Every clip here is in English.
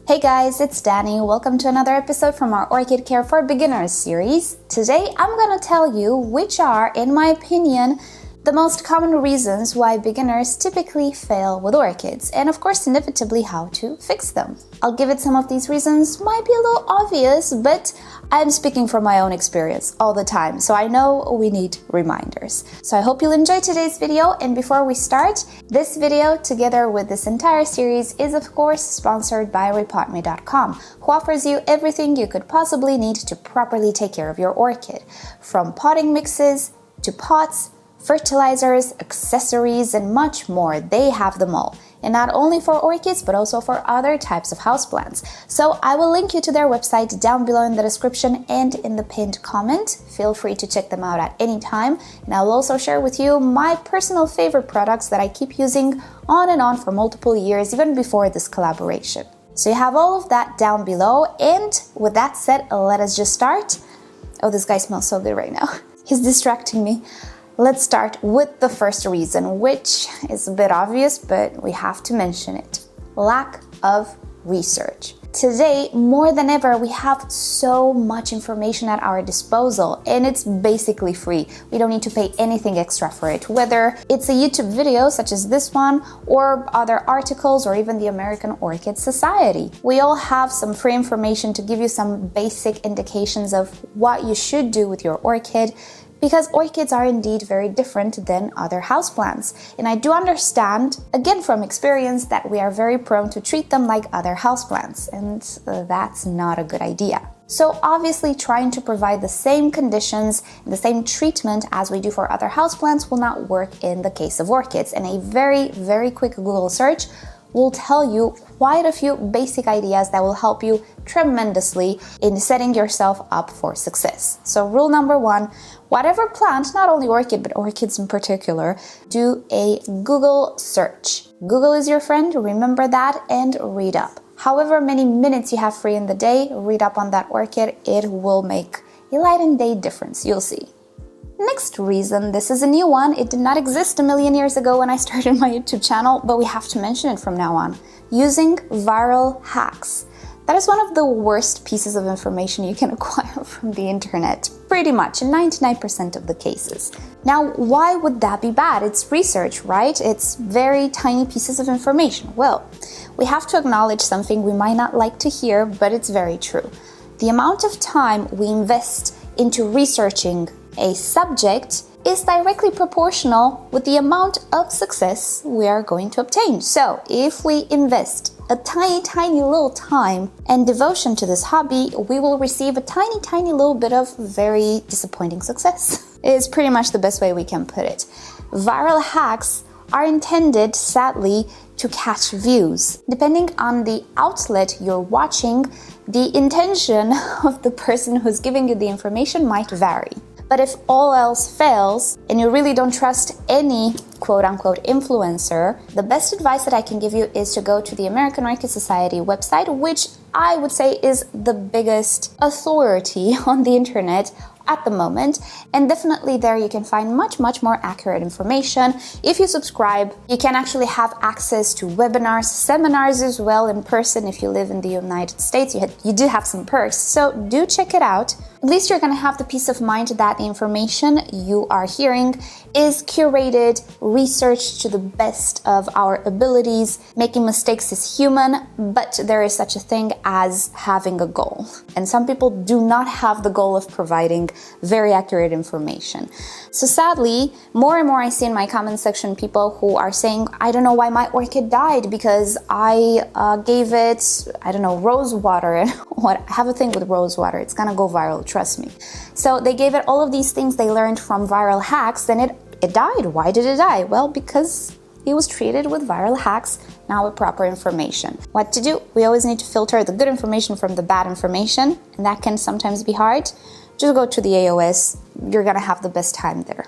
Hey guys, it's Danny. Welcome to another episode from our Orchid Care for Beginners series. Today I'm gonna tell you which are, in my opinion, the most common reasons why beginners typically fail with orchids, and of course inevitably how to fix them. I'll give it some of these reasons, might be a little obvious, but I'm speaking from my own experience all the time, so I know we need reminders. So I hope you'll enjoy today's video, and before we start, this video together with this entire series is of course sponsored by repotme.com, who offers you everything you could possibly need to properly take care of your orchid, from potting mixes to pots, fertilizers, accessories, and much more. They have them all. And not only for orchids, but also for other types of houseplants. So I will link you to their website down below in the description and in the pinned comment. Feel free to check them out at any time. And I'll also share with you my personal favorite products that I keep using on and on for multiple years, even before this collaboration. So you have all of that down below. And with that said, let us just start. Oh, this guy smells so good right now. He's distracting me. Let's start with the first reason, which is a bit obvious, but we have to mention it. Lack of research. Today, more than ever, we have so much information at our disposal, and it's basically free. We don't need to pay anything extra for it, whether it's a YouTube video such as this one, or other articles, or even the American Orchid Society. We all have some free information to give you some basic indications of what you should do with your orchid, because orchids are indeed very different than other houseplants. And I do understand, again from experience, that we are very prone to treat them like other houseplants, and that's not a good idea. So obviously trying to provide the same conditions, the same treatment as we do for other houseplants will not work in the case of orchids. And a very, very quick Google search will tell you quite a few basic ideas that will help you tremendously in setting yourself up for success. So rule number one, whatever plant, not only orchid, but orchids in particular, do a Google search. Google is your friend, remember that, and read up. However many minutes you have free in the day, read up on that orchid. It will make a light and day difference, you'll see. Next reason, this is a new one. It did not exist a million years ago when I started my YouTube channel, but we have to mention it from now on. Using viral hacks. That is one of the worst pieces of information you can acquire from the internet, pretty much, in 99% of the cases. Now, why would that be bad? It's research, right? It's very tiny pieces of information. Well, we have to acknowledge something we might not like to hear, but it's very true. The amount of time we invest into researching a subject is directly proportional with the amount of success we are going to obtain. So if we invest a tiny little time and devotion to this hobby, we will receive a tiny little bit of very disappointing success. It's pretty much the best way we can put it. Viral hacks are intended, sadly, to catch views. Depending on the outlet you're watching, the intention of the person who's giving you the information might vary. But if all else fails, and you really don't trust any quote-unquote influencer, the best advice that I can give you is to go to the American Orchid Society website, which I would say is the biggest authority on the internet at the moment, and definitely there you can find much more accurate information. If you subscribe, you can actually have access to webinars, seminars as well in person. If you live in the United States, you do have some perks, so do check it out. At least you're gonna have the peace of mind that the information you are hearing is curated, researched to the best of our abilities. Making mistakes is human, but there is such a thing as having a goal. And some people do not have the goal of providing very accurate information. So sadly, more and more I see in my comment section people who are saying, I don't know why my orchid died because I gave it, I don't know, rose water. And I have a thing with rose water. It's gonna go viral, trust me. So they gave it all of these things they learned from viral hacks, then it died. Why did it die? Well, because it was treated with viral hacks, not with proper information. What to do? We always need to filter the good information from the bad information, and that can sometimes be hard. Just go to the AOS, you're gonna have the best time there.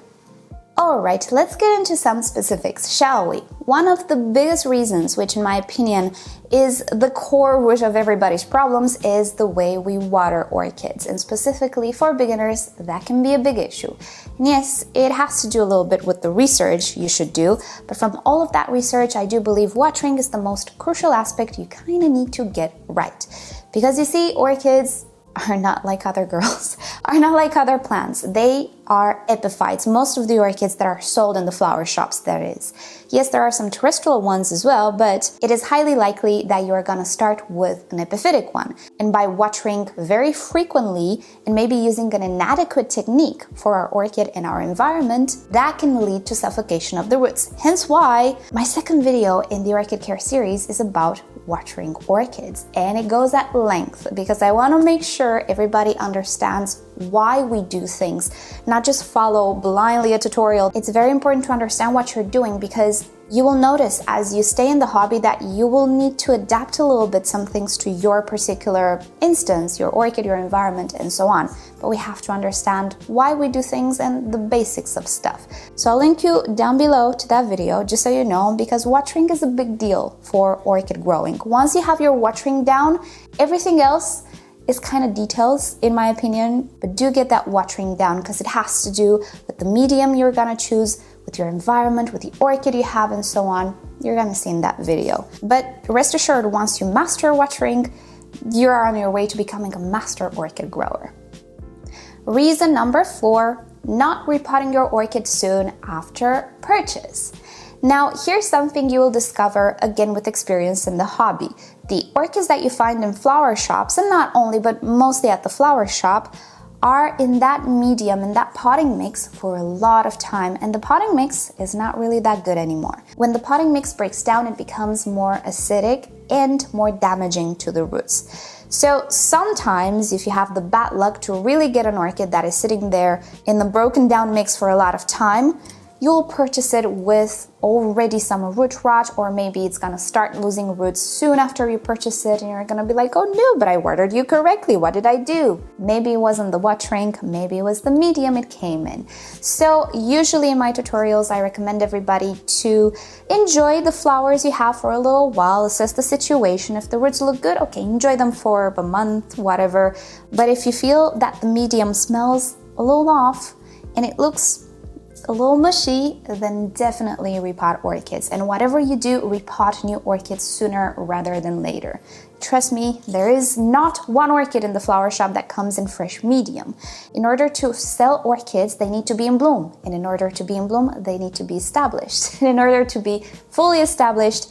Alright, let's get into some specifics, shall we? One of the biggest reasons, which in my opinion is the core root of everybody's problems, is the way we water orchids. And specifically for beginners, that can be a big issue. And yes, it has to do a little bit with the research you should do, but from all of that research, I do believe watering is the most crucial aspect you kind of need to get right. Because you see, orchids are not like other girls, are not like other plants. They are epiphytes, most of the orchids that are sold in the flower shops, that is. Yes, there are some terrestrial ones as well, but it is highly likely that you are going to start with an epiphytic one. And by watering very frequently and maybe using an inadequate technique for our orchid and our environment, that can lead to suffocation of the roots. Hence why my second video in the Orchid Care series is about watering orchids, and it goes at length because I want to make sure everybody understands why we do things, not just follow blindly a tutorial. It's very important to understand what you're doing because you will notice as you stay in the hobby that you will need to adapt a little bit some things to your particular instance, your orchid, your environment, and so on. But we have to understand why we do things and the basics of stuff. So I'll link you down below to that video just so you know, because watering is a big deal for orchid growing. Once you have your watering down, everything else is kind of details in my opinion, but do get that watering down because it has to do with the medium you're gonna choose, with your environment, with the orchid you have, and so on. You're gonna see in that video. But rest assured, once you master watering, you're on your way to becoming a master orchid grower. Reason number 4, not repotting your orchid soon after purchase. Now, here's something you will discover again with experience in the hobby. The orchids that you find in flower shops, and not only, but mostly at the flower shop, are in that medium, in that potting mix for a lot of time, and the potting mix is not really that good anymore. When the potting mix breaks down, it becomes more acidic and more damaging to the roots. So sometimes if you have the bad luck to really get an orchid that is sitting there in the broken down mix for a lot of time, you'll purchase it with already some root rot, or maybe it's gonna start losing roots soon after you purchase it and you're gonna be like, oh no, but I watered you correctly, what did I do? Maybe it wasn't the watering, maybe it was the medium it came in. So usually in my tutorials, I recommend everybody to enjoy the flowers you have for a little while, assess the situation. If the roots look good, okay, enjoy them for a month, whatever. But if you feel that the medium smells a little off and it looks a little mushy, then definitely repot orchids. And whatever you do, repot new orchids sooner rather than later. Trust me, there is not one orchid in the flower shop that comes in fresh medium. In order to sell orchids, they need to be in bloom. And in order to be in bloom, they need to be established. And in order to be fully established,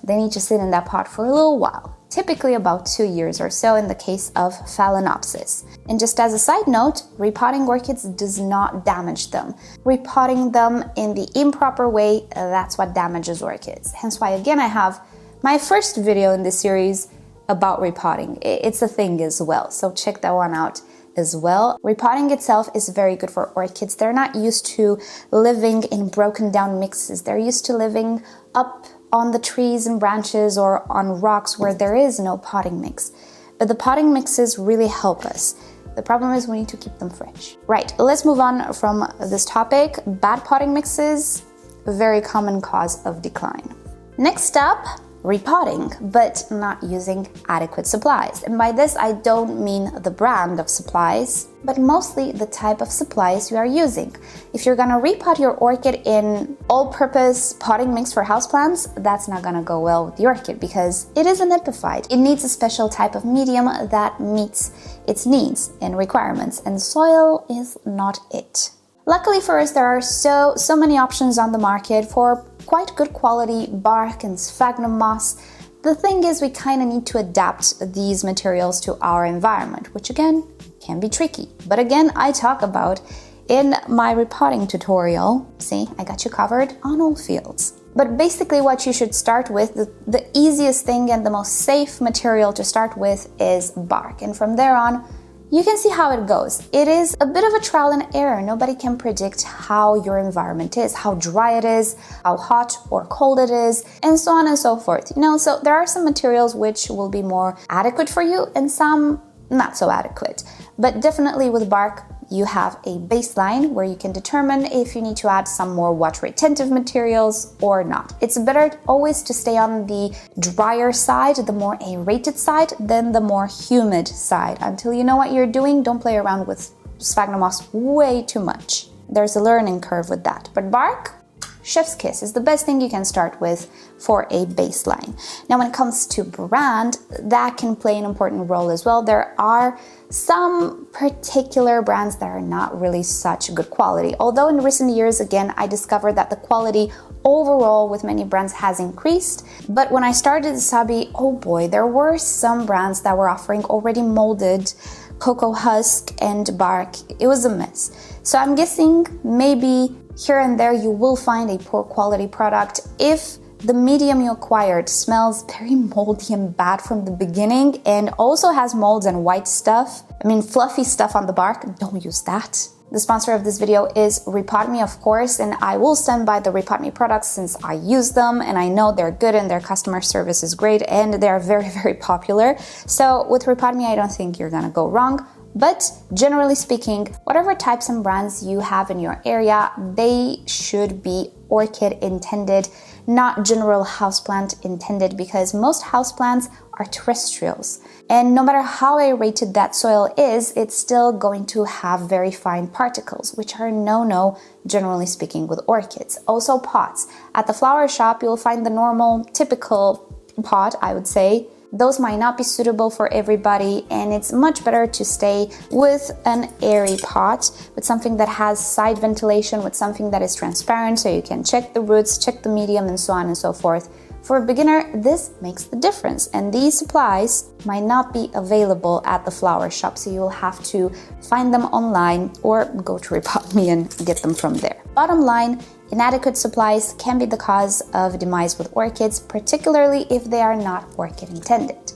they need to sit in that pot for a little while. Typically about 2 years or so in the case of Phalaenopsis. And just as a side note, repotting orchids does not damage them. Repotting them in the improper way, that's what damages orchids. Hence why, again, I have my first video in this series about repotting. It's a thing as well, so check that one out as well. Repotting itself is very good for orchids. They're not used to living in broken down mixes. They're used to living up on the trees and branches or on rocks where there is no potting mix. But the potting mixes really help us. The problem is we need to keep them fresh. Right, let's move on from this topic. Bad potting mixes, a very common cause of decline. Next up, repotting, but not using adequate supplies. And by this, I don't mean the brand of supplies, but mostly the type of supplies you are using. If you're gonna repot your orchid in all-purpose potting mix for houseplants, that's not gonna go well with the orchid because it is an epiphyte. It needs a special type of medium that meets its needs and requirements, and soil is not it. Luckily for us, there are so many options on the market for quite good quality bark and sphagnum moss. The thing is, we kind of need to adapt these materials to our environment, which again can be tricky. But again, I talk about in my repotting tutorial. See, I got you covered on all fields. But basically what you should start with, the easiest thing and the most safe material to start with is bark. And from there on, you can see how it goes. It is a bit of a trial and error. Nobody can predict how your environment is, how dry it is, how hot or cold it is, and so on and so forth. So there are some materials which will be more adequate for you and some not so adequate. But definitely with bark, you have a baseline where you can determine if you need to add some more water-retentive materials or not. It's better always to stay on the drier side, the more aerated side, than the more humid side. Until you know what you're doing, don't play around with sphagnum moss way too much. There's a learning curve with that. But bark, chef's kiss is the best thing you can start with for a baseline. Now, when it comes to brand, that can play an important role as well. There are some particular brands that are not really such good quality. Although in recent years, again, I discovered that the quality overall with many brands has increased. But when I started this hobby, oh boy, there were some brands that were offering already molded cocoa husk and bark. It was a mess. So I'm guessing maybe here and there you will find a poor quality product if the medium you acquired smells very moldy and bad from the beginning and also has molds and white stuff. I mean, fluffy stuff on the bark, don't use that. The sponsor of this video is rePotme, of course, and I will stand by the rePotme products since I use them and I know they're good and their customer service is great and they're very, very popular. So with rePotme, I don't think you're gonna go wrong. But generally speaking, whatever types and brands you have in your area, they should be orchid intended, not general houseplant intended, because most houseplants are terrestrials. And no matter how aerated that soil is, it's still going to have very fine particles, which are no-no, generally speaking, with orchids. Also pots. At the flower shop, you'll find the normal, typical pot, I would say. Those might not be suitable for everybody, and it's much better to stay with an airy pot, with something that has side ventilation, with something that is transparent so you can check the roots, check the medium, and so on and so forth. For a beginner, this makes the difference, and these supplies might not be available at the flower shop, so you'll have to find them online or go to rePotme and get them from there. Bottom line, inadequate supplies can be the cause of demise with orchids, particularly if they are not orchid intended.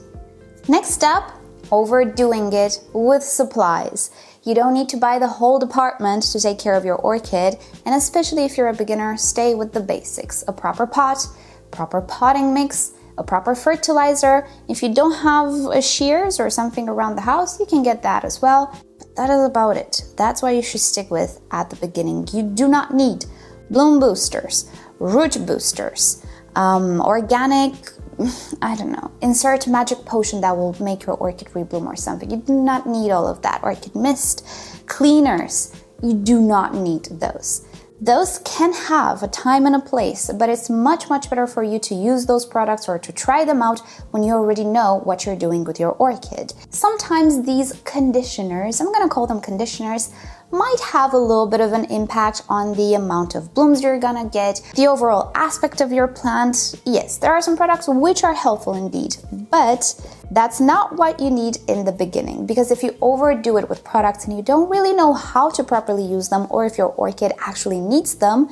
Next up, overdoing it with supplies. You don't need to buy the whole department to take care of your orchid, and especially if you're a beginner, stay with the basics. A proper pot, proper potting mix, a proper fertilizer. If you don't have shears or something around the house, you can get that as well. But that is about it. That's what you should stick with at the beginning. You do not need bloom boosters, root boosters, organic, I don't know, insert magic potion that will make your orchid rebloom or something. You do not need all of that. Orchid mist, cleaners, you do not need those. Those can have a time and a place, but it's much, much better for you to use those products or to try them out when you already know what you're doing with your orchid. Sometimes these conditioners, I'm gonna call them conditioners, might have a little bit of an impact on the amount of blooms you're gonna get, the overall aspect of your plant. Yes, there are some products which are helpful indeed, but that's not what you need in the beginning, because if you overdo it with products and you don't really know how to properly use them, or if your orchid actually needs them,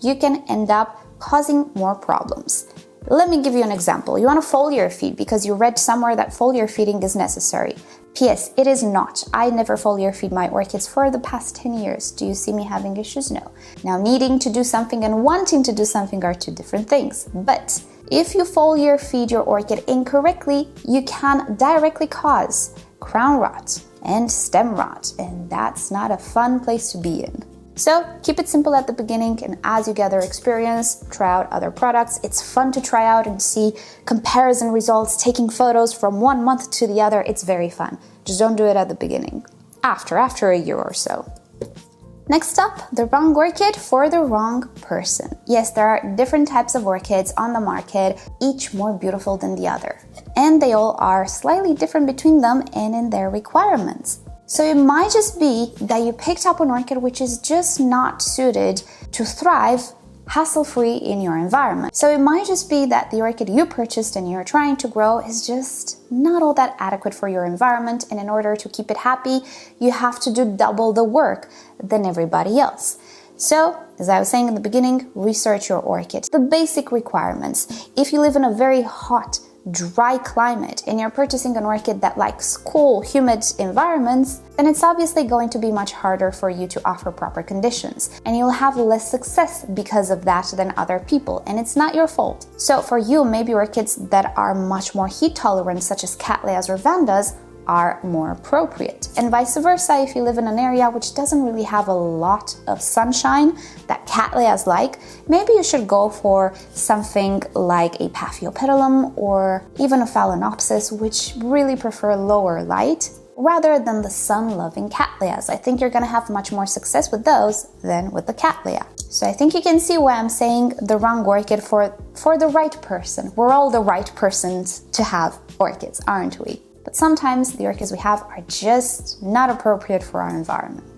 you can end up causing more problems. Let me give you an example. You want to foliar feed because you read somewhere that foliar feeding is necessary. P.S. It is not. I never foliar feed my orchids for the past 10 years. Do you see me having issues? No. Now, needing to do something and wanting to do something are two different things. But if you foliar feed your orchid incorrectly, you can directly cause crown rot and stem rot, and that's not a fun place to be in. So keep it simple at the beginning, and as you gather experience, try out other products. It's fun to try out and see comparison results, taking photos from 1 month to the other. It's very fun. Just don't do it at the beginning. After a year or so. Next up, the wrong orchid for the wrong person. Yes, there are different types of orchids on the market, each more beautiful than the other. And they all are slightly different between them and in their requirements. So it might just be that you picked up an orchid which is just not suited to thrive hassle-free in your environment. So it might just be that the orchid you purchased and you're trying to grow is just not all that adequate for your environment, and in order to keep it happy, you have to do double the work than everybody else. So, as I was saying in the beginning, research your orchid. The basic requirements. If you live in a very hot, dry climate and you're purchasing an orchid that likes cool, humid environments, then it's obviously going to be much harder for you to offer proper conditions, and you'll have less success because of that than other people, and it's not your fault. So for you, maybe orchids that are much more heat tolerant, such as cattleyas or vandas, are more appropriate. And vice versa, if you live in an area which doesn't really have a lot of sunshine that Cattleyas like, maybe you should go for something like a Paphiopedilum or even a Phalaenopsis, which really prefer lower light rather than the sun-loving Cattleyas. I think you're gonna have much more success with those than with the Cattleya. So I think you can see why I'm saying the wrong orchid for the right person. We're all the right persons to have orchids, aren't we? But sometimes the orchids we have are just not appropriate for our environment.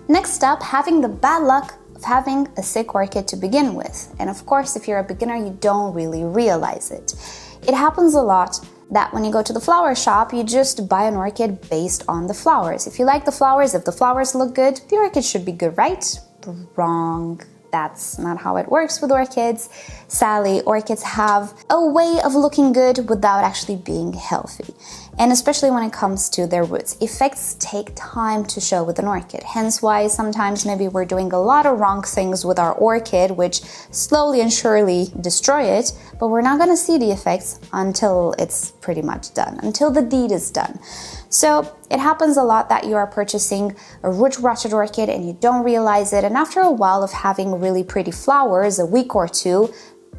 Next up, having the bad luck of having a sick orchid to begin with. And of course, if you're a beginner, you don't really realize it. It happens a lot that when you go to the flower shop, you just buy an orchid based on the flowers. If you like the flowers, if the flowers look good, the orchid should be good, right? Wrong. That's not how it works with orchids. Sadly, orchids have a way of looking good without actually being healthy. And especially when it comes to their roots, effects take time to show with an orchid. Hence why sometimes maybe we're doing a lot of wrong things with our orchid, which slowly and surely destroy it, but we're not gonna see the effects until it's pretty much done, until the deed is done. So it happens a lot that you are purchasing a root-rotted orchid and you don't realize it, and after a while of having really pretty flowers, a week or two,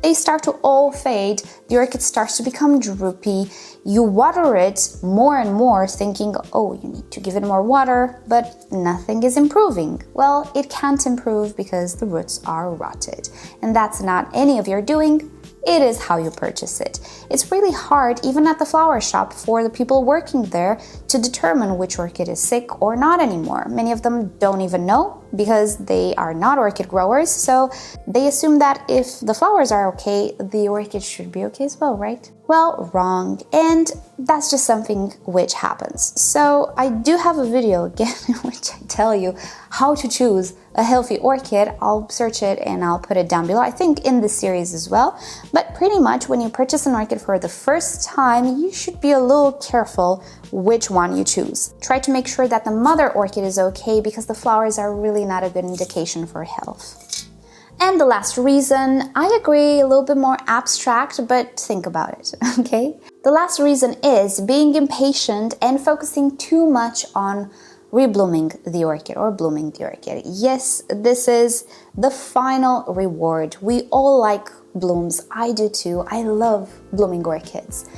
they start to all fade, the orchid starts to become droopy, you water it more and more thinking, oh, you need to give it more water, but nothing is improving. Well, it can't improve because the roots are rotted. And that's not any of your doing, it is how you purchase it. It's really hard, even at the flower shop, for the people working there to determine which orchid is sick or not anymore. Many of them don't even know because they are not orchid growers, so they assume that if the flowers are okay, the orchid should be okay as well, right? Well, wrong, and that's just something which happens. So I do have a video again in which I tell you how to choose a healthy orchid. I'll search it and I'll put it down below, I think in this series as well. But pretty much when you purchase an orchid for the first time, you should be a little careful which one you choose. Try to make sure that the mother orchid is okay because the flowers are really not a good indication for health. And the last reason, I agree, a little bit more abstract, but think about it, okay? The last reason is being impatient and focusing too much on reblooming the orchid or blooming the orchid. Yes, this is the final reward. We all like blooms. I do too. I love blooming orchids.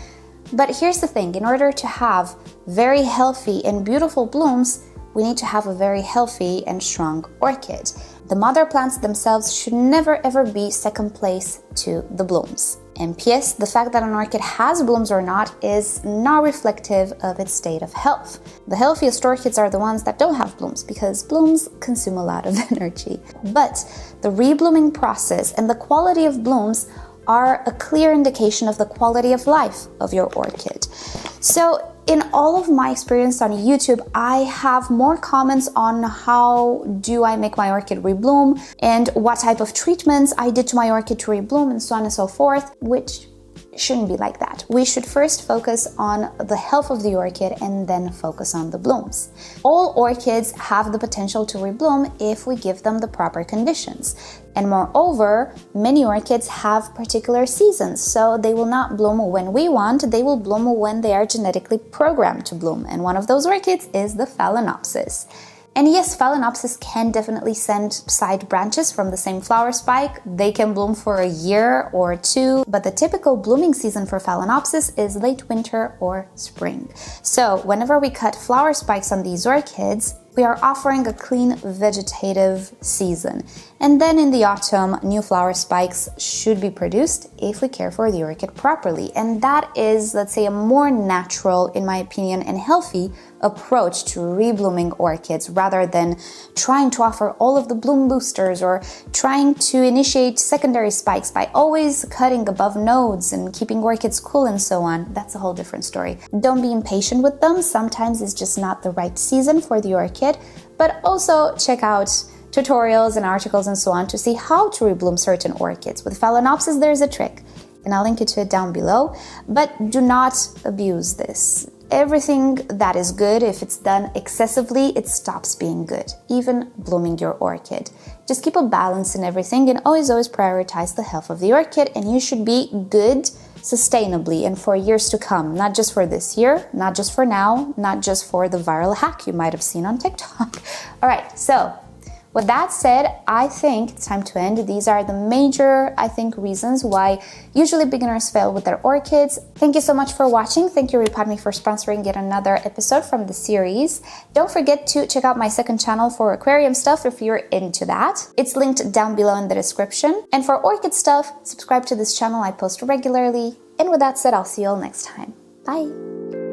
But here's the thing, in order to have very healthy and beautiful blooms, we need to have a very healthy and strong orchid. The mother plants themselves should never ever be second place to the blooms. And P.S. the fact that an orchid has blooms or not is not reflective of its state of health. The healthiest orchids are the ones that don't have blooms because blooms consume a lot of energy. But the reblooming process and the quality of blooms are a clear indication of the quality of life of your orchid. So in all of my experience on YouTube, I have more comments on how do I make my orchid rebloom and what type of treatments I did to my orchid to rebloom and so on and so forth, which shouldn't be like that. We should first focus on the health of the orchid and then focus on the blooms. All orchids have the potential to rebloom if we give them the proper conditions. And moreover, many orchids have particular seasons, so they will not bloom when we want, they will bloom when they are genetically programmed to bloom. And one of those orchids is the Phalaenopsis. And yes, Phalaenopsis can definitely send side branches from the same flower spike. They can bloom for a year or two, but the typical blooming season for Phalaenopsis is late winter or spring. So whenever we cut flower spikes on these orchids, we are offering a clean vegetative season. And then in the autumn, new flower spikes should be produced if we care for the orchid properly. And that is, let's say, a more natural, in my opinion, and healthy approach to reblooming orchids rather than trying to offer all of the bloom boosters or trying to initiate secondary spikes by always cutting above nodes and keeping orchids cool and so on. That's a whole different story. Don't be impatient with them. Sometimes it's just not the right season for the orchid, but also check out tutorials and articles and so on to see how to rebloom certain orchids. With Phalaenopsis, there's a trick, and I'll link you to it down below, but do not abuse this. Everything that is good, if it's done excessively, it stops being good, even blooming your orchid. Just keep a balance in everything and always prioritize the health of the orchid, and you should be good sustainably and for years to come, not just for this year, not just for now, not just for the viral hack you might have seen on TikTok. All right, so with that said, I think it's time to end. These are the major, I think, reasons why usually beginners fail with their orchids. Thank you so much for watching. Thank you, rePotme, for sponsoring yet another episode from the series. Don't forget to check out my second channel for aquarium stuff if you're into that. It's linked down below in the description. And for orchid stuff, subscribe to this channel. I post regularly. And with that said, I'll see you all next time. Bye!